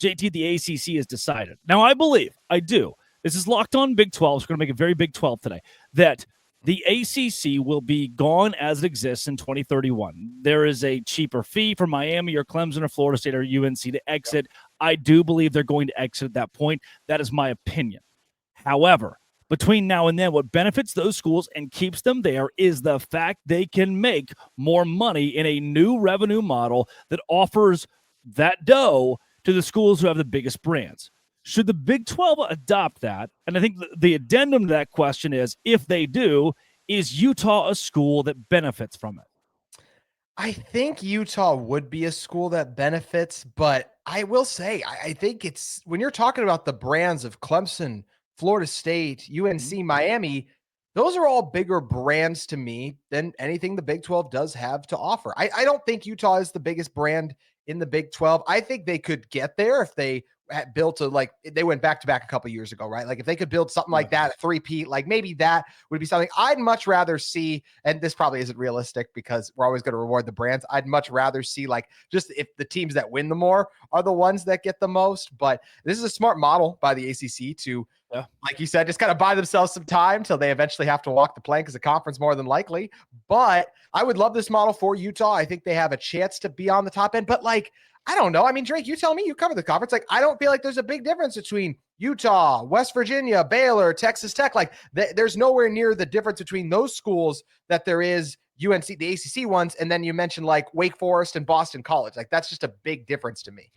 JT, the ACC is decided. Now, I do. This is Locked On Big 12. So we're going to make a very Big 12 today. That the ACC will be gone as it exists in 2031. There is a cheaper fee for Miami or Clemson or Florida State or UNC to exit. I do believe they're going to exit at that point. That is my opinion. However, between now and then, what benefits those schools and keeps them there is the fact they can make more money in a new revenue model that offers that dough to the schools who have the biggest brands. Should the Big 12 adopt that? And I think the addendum to that question is, if they do, is Utah a school that benefits from it? I think Utah would be a school that benefits, but I will say, I think it's when you're talking about the brands of Clemson, Florida State, UNC, Miami, those are all bigger brands to me than anything the Big 12 does have to offer. I don't think Utah is the biggest brand in the Big 12. I think they could get there if they had built they went back to back a couple years ago, right? Like if they could build something like that, a three-peat, like maybe that would be something I'd much rather see. And this probably isn't realistic because we're always going to reward the brands. I'd much rather see just if the teams that win the more are the ones that get the most. But this is a smart model by the ACC to, like you said, just kind of buy themselves some time till they eventually have to walk the plank as a conference more than likely. But I would love this model for Utah. I think they have a chance to be on the top end, but I don't know. I mean, Drake, you tell me, you cover the conference. I don't feel like there's a big difference between Utah, West Virginia, Baylor, Texas Tech. There's nowhere near the difference between those schools that there is UNC, the ACC ones. And then you mentioned Wake Forest and Boston College. That's just a big difference to me.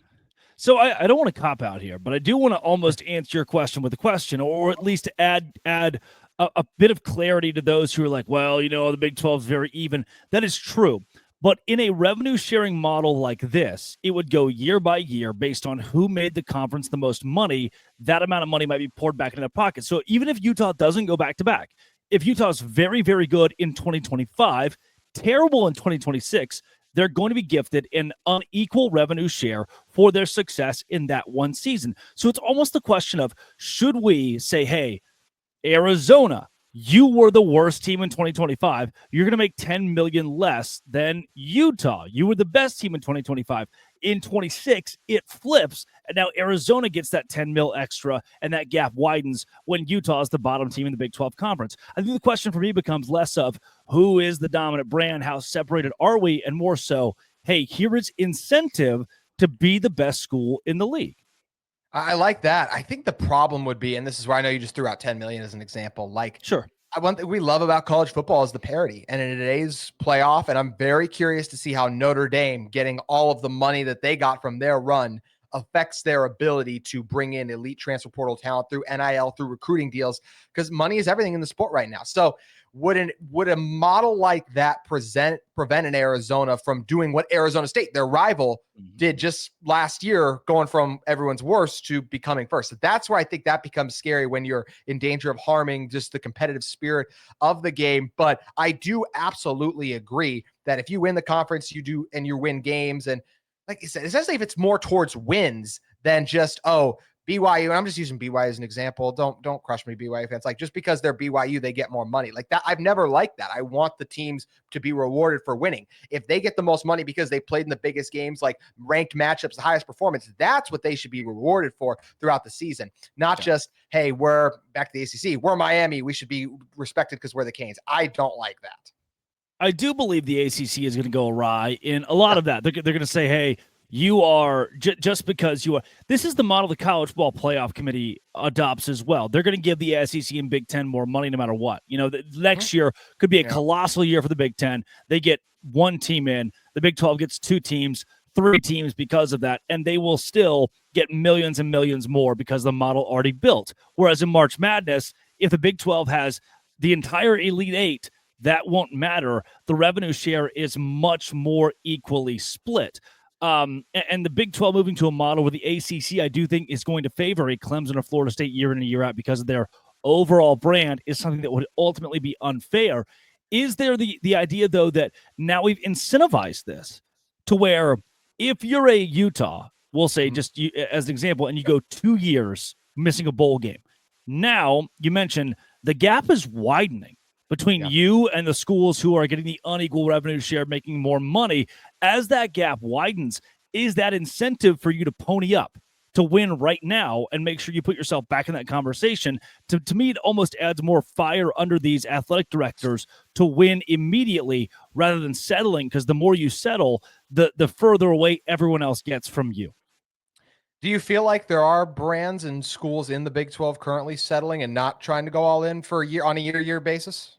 So I don't want to cop out here, but I do want to almost answer your question with a question, or at least add a bit of clarity to those who are like, well, the Big 12 is very even. That is true. But in a revenue-sharing model like this, it would go year by year based on who made the conference the most money. That amount of money might be poured back into their pocket. So even if Utah doesn't go back-to-back, if Utah's very, very good in 2025, terrible in 2026, they're going to be gifted an unequal revenue share for their success in that one season. So it's almost the question of, should we say, hey, Arizona, you were the worst team in 2025. You're going to make $10 million less than Utah. You were the best team in 2025. In 26, it flips, and now Arizona gets that $10 million extra, and that gap widens when Utah is the bottom team in the Big 12 Conference. I think the question for me becomes less of who is the dominant brand, how separated are we, and more so, hey, here is incentive to be the best school in the league. I like that. I think the problem would be, and this is where I know you just threw out 10 million as an example. Sure. One thing we love about college football is the parity. And in today's playoff, and I'm very curious to see how Notre Dame getting all of the money that they got from their run affects their ability to bring in elite transfer portal talent through NIL, through recruiting deals, because money is everything in the sport right now. So would a model like that prevent an Arizona from doing what Arizona State, their rival, did just last year, going from everyone's worst to becoming first? So that's where I think that becomes scary when you're in danger of harming just the competitive spirit of the game. But I do absolutely agree that if you win the conference, you do, and you win games, and like you said, especially if it's more towards wins than just, BYU, and I'm just using BYU as an example. Don't crush me, BYU fans. Just because they're BYU, they get more money. Like that, I've never liked that. I want the teams to be rewarded for winning. If they get the most money because they played in the biggest games, like ranked matchups, the highest performance, that's what they should be rewarded for throughout the season. Not just, hey, we're back to the ACC, we're Miami, we should be respected because we're the Canes. I don't like that. I do believe the ACC is going to go awry in a lot of that. They're going to say, hey, you are just because you are. This is the model the College Football Playoff Committee adopts as well. They're going to give the SEC and Big Ten more money no matter what. The next year could be a colossal year for the Big Ten. They get one team in. The Big 12 gets two teams, three teams because of that, and they will still get millions and millions more because the model already built. Whereas in March Madness, if the Big 12 has the entire Elite Eight, that won't matter. The revenue share is much more equally split. And the Big 12 moving to a model where the ACC, I do think, is going to favor a Clemson or Florida State year in and year out because of their overall brand is something that would ultimately be unfair. Is there the idea, though, that now we've incentivized this to where if you're a Utah, we'll say just as an example, and you go 2 years missing a bowl game, now you mentioned the gap is widening between you and the schools who are getting the unequal revenue share, making more money. As that gap widens, is that incentive for you to pony up, to win right now and make sure you put yourself back in that conversation. To me, it almost adds more fire under these athletic directors to win immediately rather than settling, because the more you settle, the further away everyone else gets from you. Do you feel like there are brands and schools in the Big 12 currently settling and not trying to go all in for a year-to-year basis?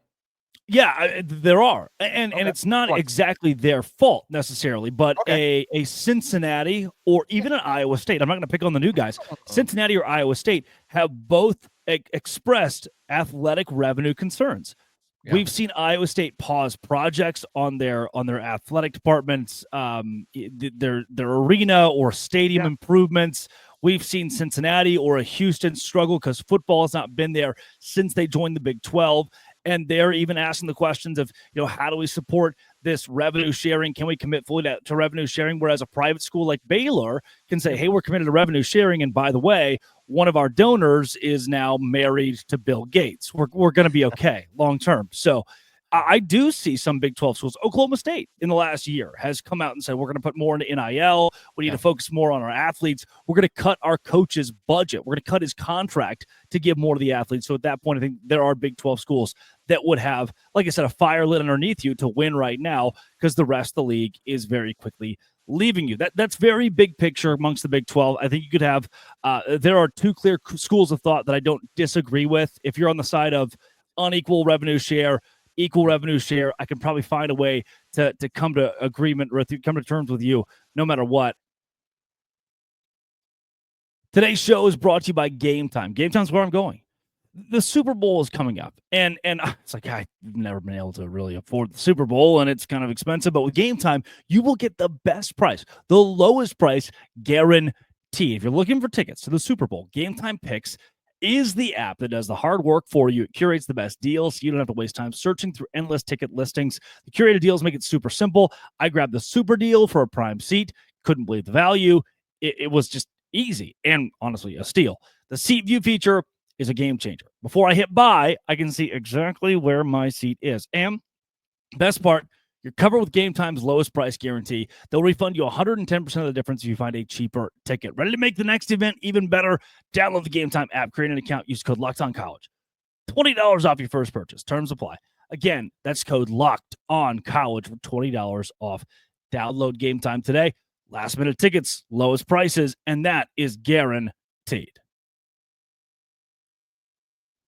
Yeah, there are, and it's not What? exactly their fault necessarily, but Okay. a Cincinnati or even an Iowa State. I'm not going to pick on the new guys. Cincinnati or Iowa State have both expressed athletic revenue concerns. Yeah. We've seen Iowa State pause projects on their athletic departments, their arena or stadium improvements. We've seen Cincinnati or a Houston struggle because football has not been there since they joined the Big 12. And they're even asking the questions of, how do we support this revenue sharing? Can we commit fully to revenue sharing? Whereas a private school like Baylor can say, hey, we're committed to revenue sharing. And by the way, one of our donors is now married to Bill Gates. We're going to be okay long term. So I do see some Big 12 schools. Oklahoma State in the last year has come out and said, we're going to put more into NIL. We need to focus more on our athletes. We're going to cut our coach's budget. We're going to cut his contract to give more to the athletes. So at that point, I think there are Big 12 schools that would have, like I said, a fire lit underneath you to win right now, because the rest of the league is very quickly leaving you. That's very big picture amongst the Big 12. I think you could have, there are two clear schools of thought that I don't disagree with. If you're on the side of unequal revenue share, equal revenue share, I can probably find a way to come to agreement or come to terms with you no matter what. Today's show is brought to you by Gametime. Gametime's where I'm going. The Super Bowl is coming up, and it's like I've never been able to really afford the Super Bowl, and it's kind of expensive. But with Gametime, you will get the best price, the lowest price guaranteed. If you're looking for tickets to the Super Bowl, Gametime Picks is the app that does the hard work for you. It curates the best deals, so you don't have to waste time searching through endless ticket listings. The curated deals make it super simple. I grabbed the super deal for a prime seat. Couldn't believe the value. It was just easy and honestly a steal. The seat view feature is a game changer. Before I hit buy, I can see exactly where my seat is. And best part, you're covered with Gametime's lowest price guarantee. They'll refund you 110% of the difference if you find a cheaper ticket. Ready to make the next event even better? Download the Gametime app, create an account, use code LOCKEDONCollege. $20 off your first purchase. Terms apply. Again, that's code LOCKEDONCollege for $20 off. Download Gametime today. Last minute tickets, lowest prices, and that is guaranteed.